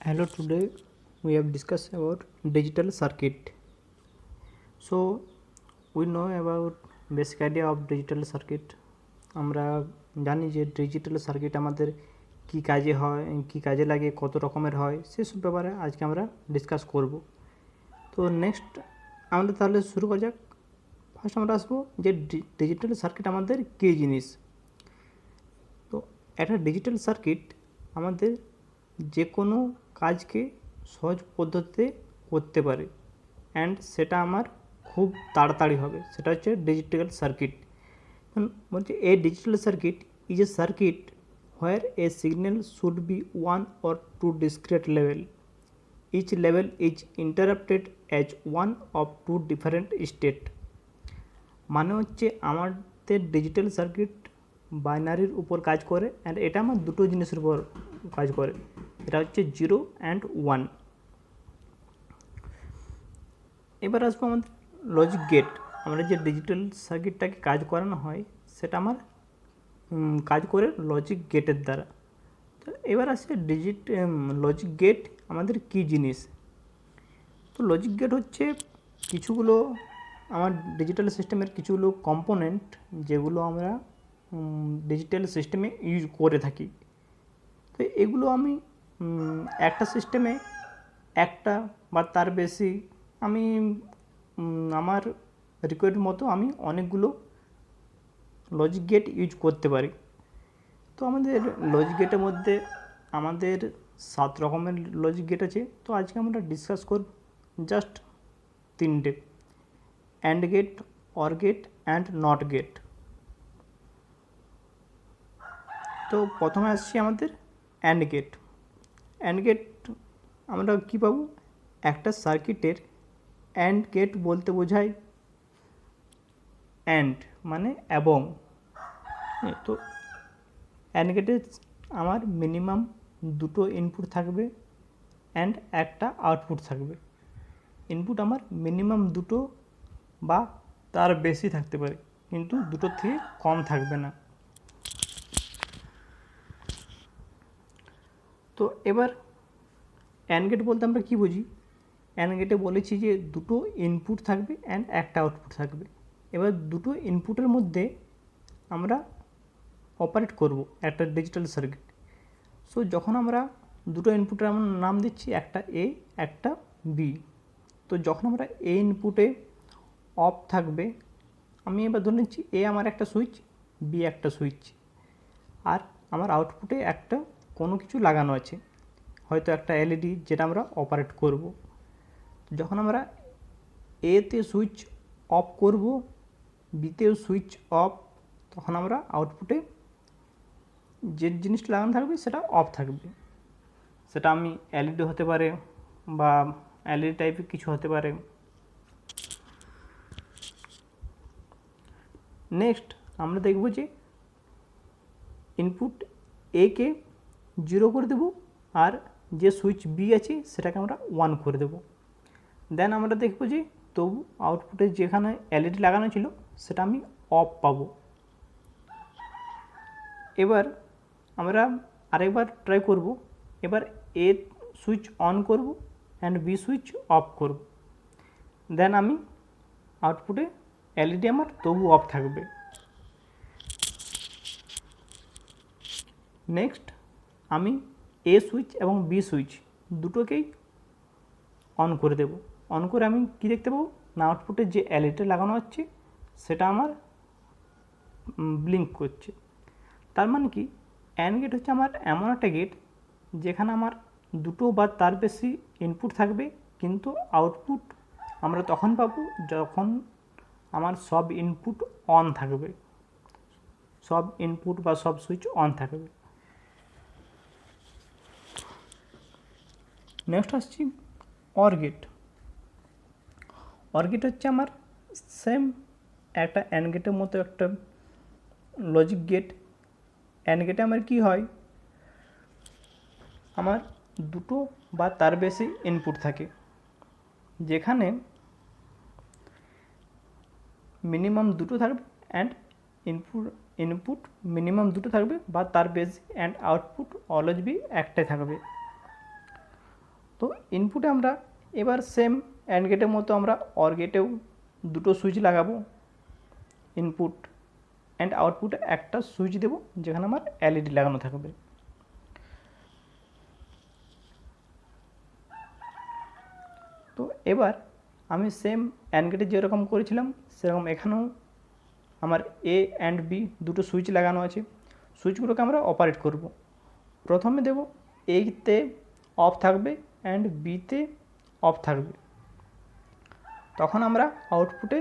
Hello, today we have discussed about digital circuit. So we know about basic idea of digital circuit. আমরা জানি যে digital circuit আমাদের কি কাজে হয়, কি কাজে লাগে, কত রকমের হয়, সেসব ব্যাপারে আজকে আমরা ডিসকাস করব। তো নেক্সট আমাদের তাহলে শুরু করা যাক। ফার্স্ট আমরা আসবো যে ডিজিটাল সার্কিট আমাদের কী জিনিস। তো একটা ডিজিটাল সার্কিট আমাদের যে কোনো কাজকে সহজ পদ্ধতিতে করতে পারে অ্যান্ড সেটা আমার খুব তাড়াতাড়ি হবে, সেটা হচ্ছে ডিজিটাল সার্কিট। বলছে a digital circuit is a circuit where a signal should be one or two discrete level, each level is interrupted as one of two different state. মানে হচ্ছে আমাদের ডিজিটাল সার্কিট বাইনারির উপর কাজ করে অ্যান্ড এটা আমার দুটো জিনিসের উপর কাজ করে, এটা হচ্ছে 0 অ্যান্ড 1। এবার আসবো আমাদের লজিক গেট। আমরা যে ডিজিটাল সার্কিটটাকে কাজ করানো হয় সেটা আমার কাজ করে লজিক গেটের দ্বারা। তো এবার আসছে লজিক গেট আমাদের কী জিনিস। তো লজিক গেট হচ্ছে কিছুগুলো আমার ডিজিটাল সিস্টেমের কিছুগুলো কম্পোনেন্ট যেগুলো আমরা ডিজিটাল সিস্টেমে ইউজ করে থাকি। তো এগুলো আমি একটা সিস্টেমে একটা বা তার বেশি আমি আমার রিকোয়ার্ড মতো আমি অনেকগুলো লজিক গেট ইউজ করতে পারি। তো আমাদের লজিক গেটের মধ্যে আমাদের 7 রকমের লজিক গেট আছে। তো আজকে আমরা ডিসকাস করব জাস্ট 3টে: and gate, or gate and not gate. তো প্রথমে আসছি আমাদের অ্যান্ড গেট। অ্যান্ড গেট আমরা কী পাবো, একটা সার্কিটের অ্যান্ড গেট বলতে বোঝায় অ্যান্ড মানে এবং। তো অ্যান্ড গেটে আমার মিনিমাম দুটো ইনপুট থাকবে অ্যান্ড একটা আউটপুট থাকবে। ইনপুট আমার মিনিমাম দুটো বা তার বেশি থাকতে পারে, কিন্তু দুটোর থেকে কম থাকবে না। তো এবার অ্যান্ড গেট বলতে আমরা কী বুঝি? অ্যান্ড গেটে বলেছি যে দুটো ইনপুট থাকবে অ্যান্ড একটা আউটপুট থাকবে। এবার দুটো ইনপুটের মধ্যে আমরা অপারেট করব একটা ডিজিটাল সার্কিট। সো যখন আমরা দুটো ইনপুটের আমরা নাম দিচ্ছি, একটা এ একটা বি। তো যখন আমরা এ ইনপুটে অফ থাকবে, আমি এবার ধরে নিচ্ছি এ আমার একটা সুইচ, বি একটা সুইচ, আর আমার আউটপুটে একটা কোনো কিছু লাগানো আছে, হয়তো একটা এলইডি যেটা আমরা অপারেট করব। যখন আমরা এতে সুইচ অফ করব, বিতেও সুইচ অফ, তখন আমরা আউটপুটে যে জিনিসটা লাগানো থাকবে সেটা অফ থাকবে। সেটা আমি এলইডি হতে পারে বা এলইডি টাইপের কিছু হতে পারে। নেক্সট আমরা দেখব যে ইনপুট এ কে 0 করে দেব, আর যে সুইচ বি আছে সেটাকে আমরা 1 করে দেব। দেন আমরা দেখব যে তবু আউটপুটে যেখানে এলইডি লাগানো ছিল সেটা আমি অফ পাবো। এবার আমরা আরেকবার ট্রাই করব। এবার এ সুইচ অন করব অ্যান্ড বি সুইচ অফ করব। দেন আমি আউটপুটে এলইডি আমার তবু অফ থাকবে। নেক্সট আমি এ সুইচ এবং বি সুইচ দুটোকেই অন করে দেব। অন করে আমি কি দেখতে পাবো না, আউটপুটে যে এলইডি লাগানো হচ্ছে সেটা আমার ব্লিঙ্ক করছে। তার মানে কি, অ্যান্ড গেট হচ্ছে আমার এমন একটা গেট যেখানে আমার দুটো বা তার বেশি ইনপুট থাকবে, কিন্তু আউটপুট আমরা তখন পাবো যখন আমার সব ইনপুট অন থাকবে, সব ইনপুট বা সব সুইচ অন থাকবে। নেক্সট আসছি অর গেট। অর গেট হচ্ছে আমার সেম একটা অ্যান্ড গেটের মতো একটা লজিক গেট। অ্যান্ড গেটে আমার কি হয়, আমার দুটো বা তার বেশি ইনপুট থাকে, যেখানে মিনিমাম দুটো থাকবে অ্যান্ড ইনপুট মিনিমাম দুটো থাকবে বা তার বেশি, অ্যান্ড আউটপুট অলওয়েজ বি একটাই থাকবে। তো ইনপুটে আমরা এবার সেম অ্যান্ড গেটের মতো আমরা অর গেটেও দুটো সুইচ লাগাবো, ইনপুট অ্যান্ড আউটপুটে একটা সুইচ দেব যেখানে আমার এলইডি লাগানো থাকবে। তো এবার আমি সেম অ্যান্ড গেটে যেরকম করেছিলাম সেরকম এখানেও আমার এ অ্যান্ড বি দুটো সুইচ লাগানো আছে। সুইচগুলোকে আমরা অপারেট করব। প্রথমে দেব এতে অফ থাকবে অ্যান্ড বিতে অফ থাকবে, তখন আমরা আউটপুটে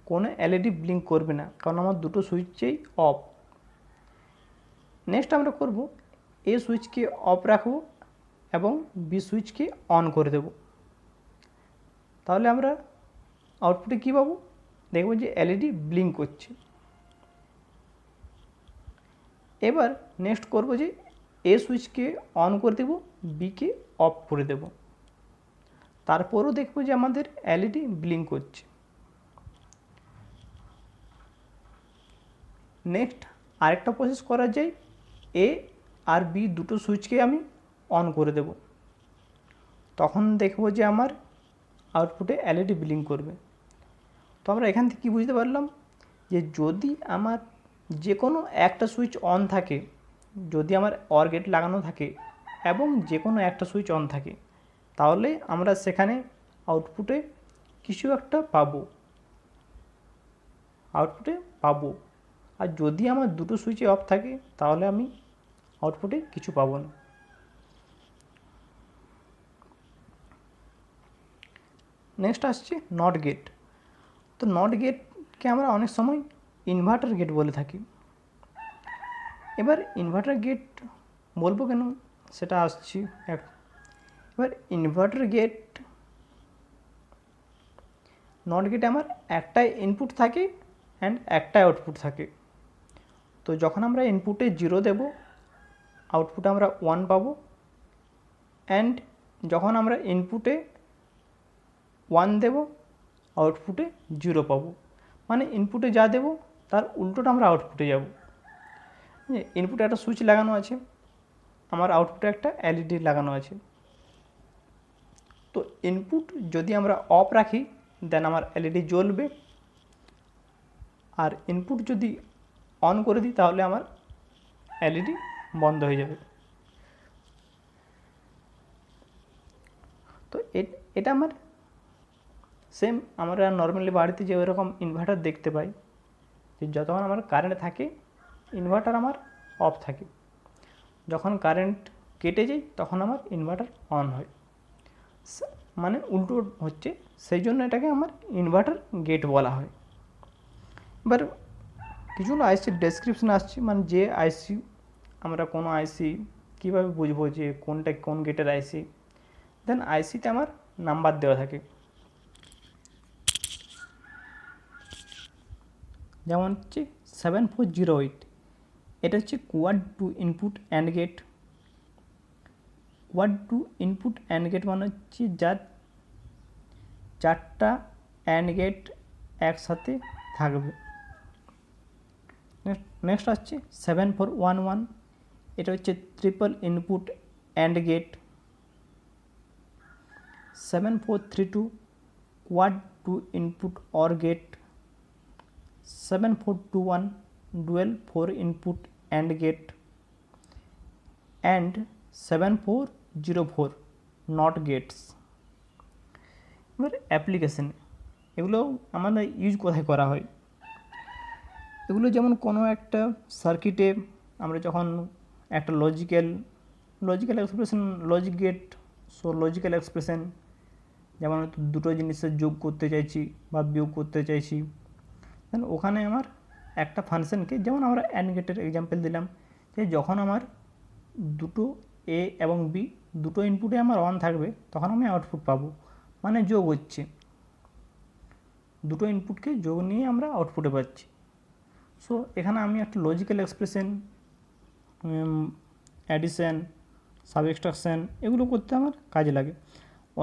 কোনো এলইডি ব্লিঙ্ক করবে না, কারণ আমার দুটো সুইচেই অফ। নেক্সট আমরা করব এ সুইচকে অফ রাখবো এবং বি সুইচকে অন করে দেব, তাহলে আমরা আউটপুটে কী পাবো, দেখব যে এলইডি ব্লিঙ্ক করছে। এবার নেক্সট করব যে এ সুইচকে অন করে দেব, বিকে অফ করে দেব, তারপরও দেখব যে আমাদের এলইডি ব্লিঙ্ক করছে। নেক্সট আরেকটা প্রসেস করা যায়, এ আর বি দুটো সুইচকে আমি অন করে দেব, তখন দেখব যে আমার আউটপুটে এলইডি ব্লিঙ্ক করবে। তো আমরা এখান থেকে কী বুঝতে পারলাম যে যদি আমার যে কোনো একটা সুইচ অন থাকে, যদি আমার অর গেট লাগানো থাকে এবং যে কোনো একটা সুইচ অন থাকে, তাহলে আমরা সেখানে আউটপুটে কিছু একটা পাবো, আর যদি আমার দুটো সুইচে অফ থাকে তাহলে আমি আউটপুটে কিছু পাবো না। নেক্সট আসছে নট গেট। তো নট গেটকে আমরা অনেক সময় ইনভার্টার গেট বলে থাকি। এবার ইনভার্টার গেট বলবো কেন সেটা আসছি। এবার ইনভার্টার গেট, নট গেটে আমার একটাই ইনপুট থাকে অ্যান্ড একটাই আউটপুট থাকে। তো যখন আমরা ইনপুটে 0 দেব, আউটপুটে আমরা 1 পাবো, অ্যান্ড যখন আমরা ইনপুটে 1 দেব, আউটপুটে 0 পাবো। মানে ইনপুটে যা দেব তার উল্টোটা আমরা আউটপুটে যাব। ইনপুটে একটা সুইচ লাগানো আছে, আমার আউটপুটে একটা এলইডি লাগানো আছে। তো ইনপুট যদি আমরা অফ রাখি দেন আমার এলইডি জ্বলবে, আর ইনপুট যদি অন করে দিই তাহলে আমার এলইডি বন্ধ হয়ে যাবে। তো এটা আমার সেম আমরা নর্মালি বাড়িতে যে ওরকম ইনভার্টার দেখতে পাই, যে যতক্ষণ আমার কারেন্ট থাকে ইনভার্টার আমার অফ থাকে, যখন কারেন্ট কেটে যায় তখন আমার ইনভার্টার অন হয়, মানে উল্টো হচ্ছে, সেই জন্য এটাকে আমার ইনভার্টার গেট বলা হয়। এবার কিছুগুলো আইসির ডেসক্রিপশন আসছে, মানে যে আইসি আমরা কোনো আইসি কীভাবে বুঝবো যে কোনটা কোন গেটের আইসি, দেন আইসিতে আমার নাম্বার দেওয়া থাকে, যেমন হচ্ছে 7408, এটা হচ্ছে quad two input and gate. Quad two input and gate মানে হচ্ছে যার 4টা অ্যান্ড গেট একসাথে থাকবে। নেক্সট আসছে 7411, এটা হচ্ছে triple input and gate. 7432 quad two input or gate. 7421 dual 4 input and gate, and 7404 not gates. এবার অ্যাপ্লিকেশন, এগুলো আমাদের ইউজ কোথায় করা হয়, এগুলো যেমন কোনো একটা সার্কিটে আমরা যখন একটা logical expression, logic gate, so logical expression, যেমন দুটো জিনিসের যোগ করতে চাইছি বা বিয়োগ করতে চাইছি, দেন ওখানে আমার একটা ফাংশনকে, যেমন আমরা অ্যান্ড গেটের এক্সাম্পল দিলাম, যে যখন আমার দুটো এ এবং বি দুটো ইনপুটে আমার অন থাকবে তখন আমি আউটপুট পাবো, মানে যোগ হচ্ছে, দুটো ইনপুটকে যোগ নিয়ে আমরা আউটপুটে পাচ্ছি। সো এখানে আমি একটা লজিক্যাল এক্সপ্রেশন, অ্যাডিশন, সাবএক্সট্রাকশন এগুলো করতে আমার কাজে লাগে।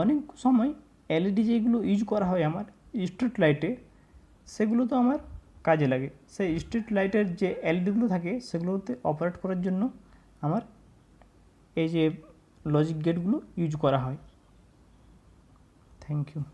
অনেক সময় এলইডি যেগুলো ইউজ করা হয় আমার স্ট্রিট লাইটে, সেগুলো তো আমার কাজে লাগে। সেই স্ট্রিট লাইটের যে এলইডিগুলো থাকে সেগুলোতে অপারেট করার জন্য আমার এই যে লজিক গেটগুলো ইউজ করা হয়। Thank you.